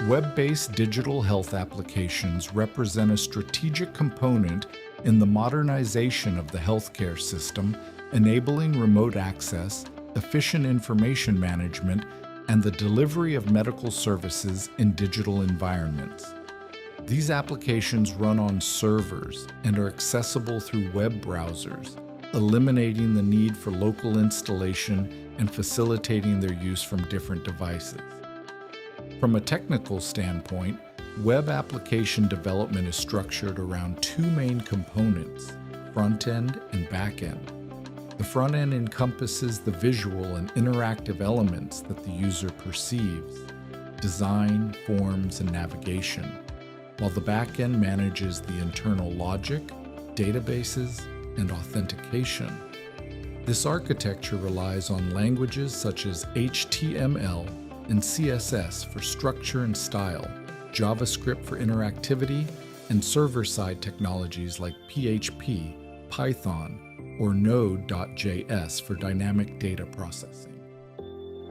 Web-based digital health applications represent a strategic component in the modernization of the healthcare system, enabling remote access, efficient information management, and the delivery of medical services in digital environments. These applications run on servers and are accessible through web browsers, eliminating the need for local installation and facilitating their use from different devices. From a technical standpoint, web application development is structured around two main components, front-end and back-end. The front-end encompasses the visual and interactive elements that the user perceives, design, forms, and navigation, while the back-end manages the internal logic, databases, and authentication. This architecture relies on languages such as HTML and CSS for structure and style, JavaScript for interactivity, and server-side technologies like PHP, Python, or Node.js for dynamic data processing.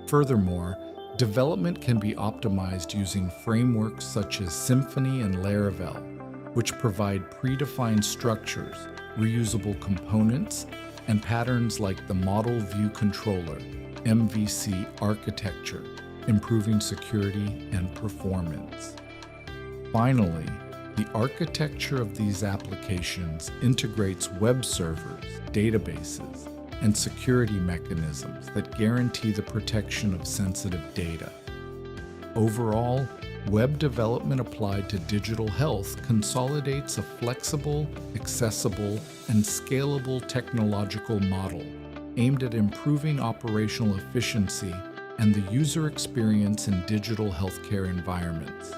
Furthermore, development can be optimized using frameworks such as Symfony and Laravel, which provide predefined structures, reusable components, and patterns like the Model View Controller, MVC architecture, improving security and performance. Finally, the architecture of these applications integrates web servers, databases, and security mechanisms that guarantee the protection of sensitive data. Overall, web development applied to digital health consolidates a flexible, accessible, and scalable technological model aimed at improving operational efficiency and the user experience in digital healthcare environments.